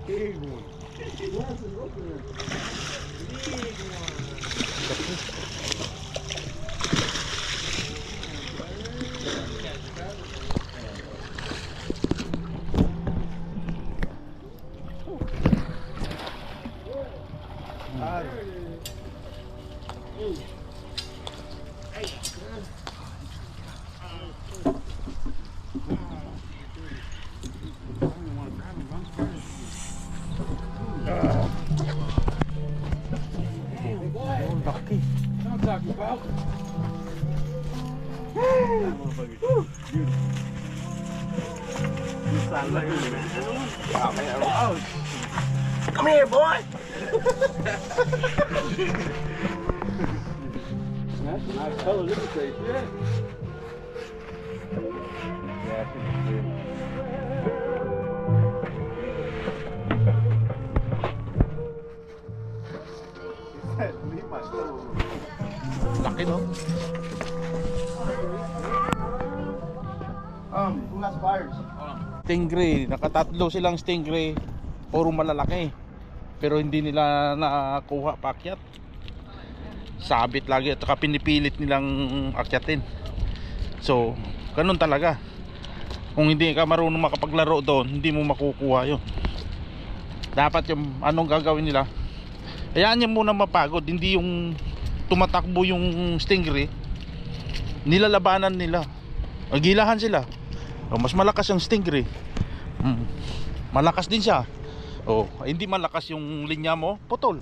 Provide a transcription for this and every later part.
Big one. Laki. I'm talking about. Come here, boy. That's a nice color. Look at that. Yeah. Laki, no? Who has fires? Stingray, nakatatlo silang stingray, puro malalaki. Pero hindi nila nakuha paakyat. Sabit lagi at saka pinipilit nilang akyatin. So, ganun talaga. Kung hindi ka marunong makapaglaro doon, hindi mo makukuha 'yon. Dapat yung anong gagawin nila, hayaan niya muna mapagod, hindi yung tumatakbo yung stingray, nilalabanan nila. Agilahan sila. O, mas malakas yung stingray. Malakas din siya. O, hindi malakas yung linya mo, putol.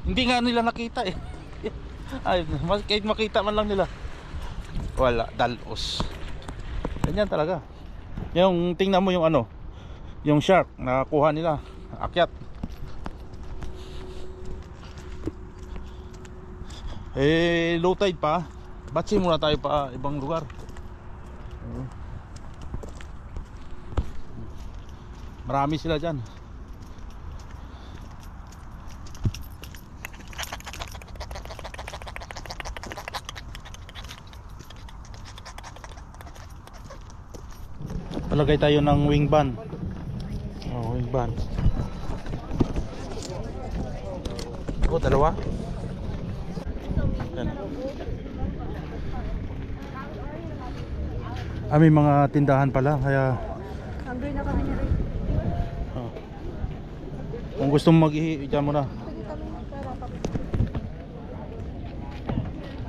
Hindi nga nila nakita eh. Ay, kahit makita man lang nila, wala, dalos. Ganyan talaga. Yung tingnan mo yung ano, yung shark nakakuha nila, akyat. Eh, low tide pa. Batsi muna tayo pa ibang lugar. Marami sila dyan. Palagay tayo ng wing ban. Oh, wing ban. Oh, dalawa. Yan. May mga tindahan pala kaya Hungry na kami ni Rick. kung gusto mo mag-ihi, dyan mo na. Sige kami magpera pa.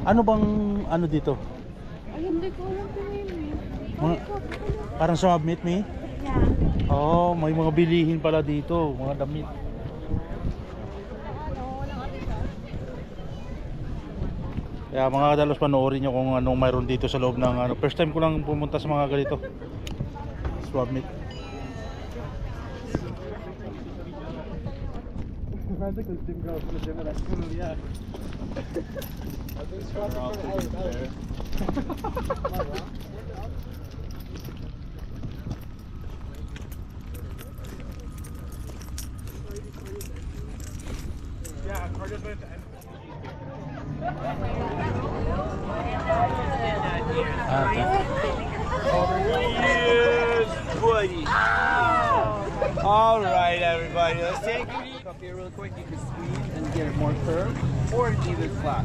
Ano bang ano dito? Ay, hindi ko alam kung Mga, parang submit me? Yeah. Oh, may mga bilihin pala dito, mga damit. Kaya mga dalos, panoorin nyo kung anong mayroon dito sa loob ng ano. First time ko lang pumunta sa mga ganito. Swab meet. All right, everybody, let's take it up here real quick. You can squeeze and get it more curved, or either flat.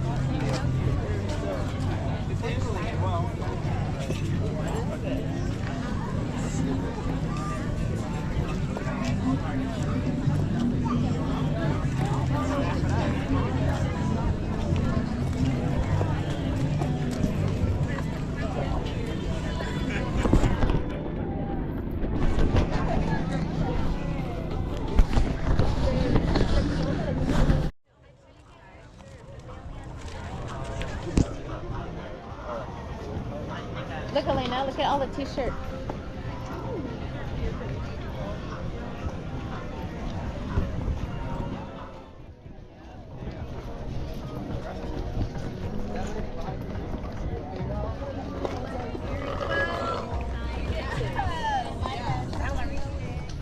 Look, Elena, look at all the t-shirts.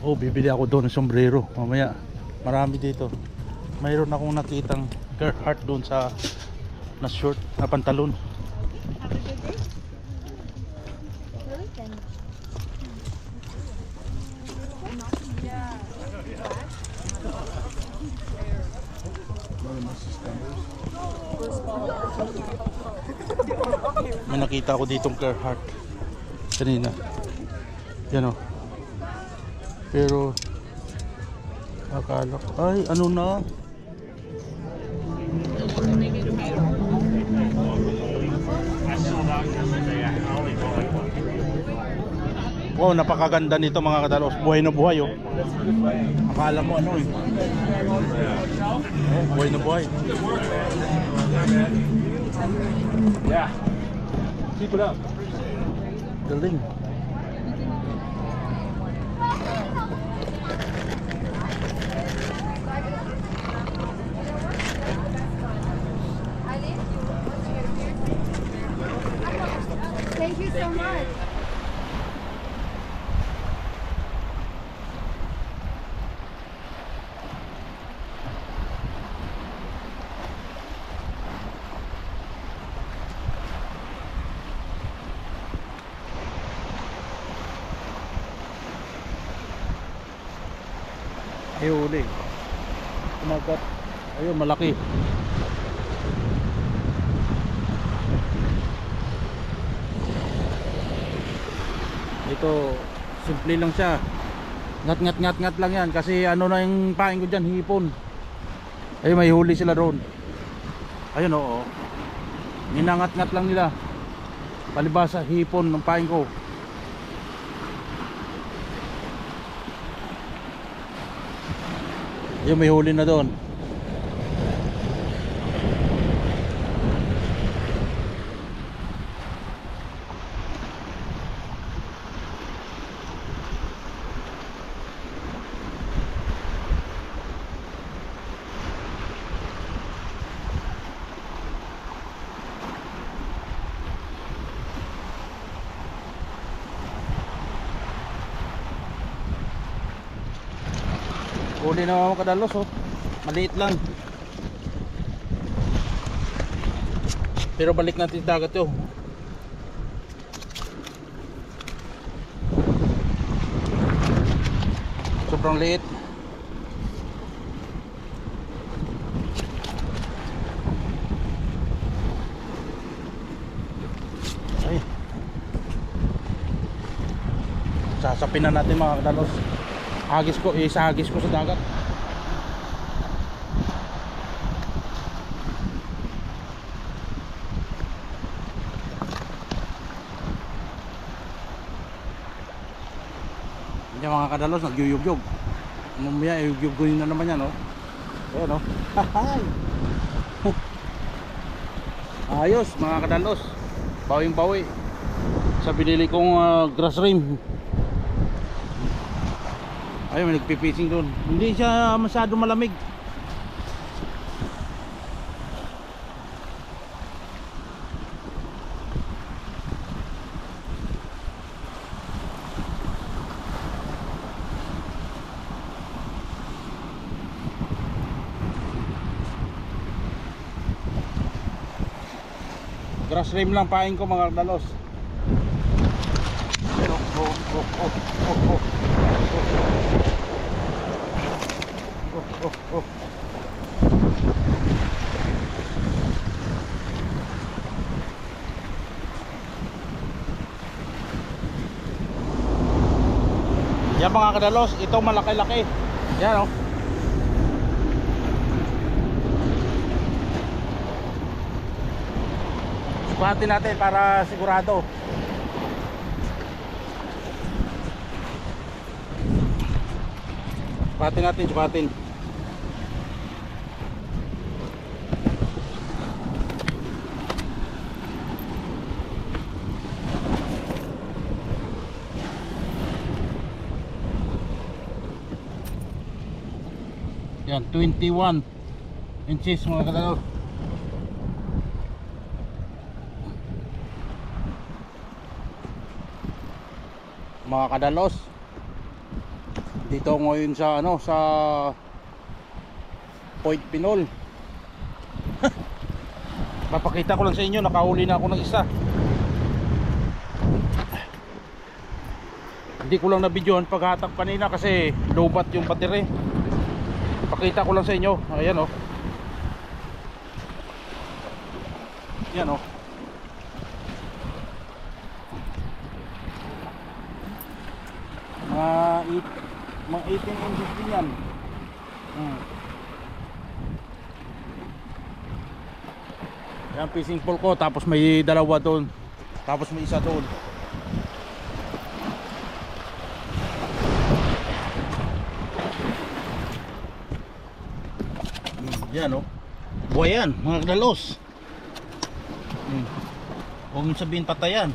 Oh, bibili ako doon ng sombrero mamaya. Marami dito. Mayroon akong nakitang Carhartt doon sa na short na pantalon. Have a good day. Really? Then. May nakita ako ditong Carhartt kanina. Yan o. Pero akala ko, ay ano na. Wow, napakaganda nito mga kadalos. Buhay na buhay oh. Akala mo ano eh. Oh, buhay na buhay. Yeah. Keep it up. Galing. Thank you so much. Ay uli. Kumagat. Ayun, malaki. Ito, simple lang siya. Ngat lang yan kasi ano na yung pain ko dyan, hipon. Ayun, may huli sila doon. Ayun oo. Ninangat lang nila. Palibasa, hipon ng pain ko. Ayun, may huli na doon. Huli na mga kadalos oh. Maliit lang. Pero balik natin sa dagat yun. Sobrang liit. Ay. Sasapin na natin mga kadalos. Hagis ko, isahagis ko sa dagat. Yan mga kadalos, nagyuyugyug. Mamaya iyugyugunin na naman yan oh. Ayan oh. Hahay. Ayos mga kadalos. Bawing bawi sa binili kong grass rim. Ayun, may nagpipishing doon. Hindi siya masyado malamig. Grass rim lang pain ko mga dalos. Yan mga kadalos, ito malaki-laki. Yan oh. Sukatin natin para sigurado. Sukatin. Yan, 21 inches mga kadalos. Mga kadalos, dito ngayon sa ano, sa Point Pinol. Papakita ko lang sa inyo, nakahuli na ako ng isa. Hindi ko lang na videohan paghatak kanina kasi lobat yung battery. Pakita ko lang sa inyo. Ayan oh. Yan oh. Mga 18 inches din yan. Yan fishing pole ko, tapos may dalawa doon. Tapos may isa doon. Yan oh. Buhay yan, mga dalos. Huwag mong sabihin patayan.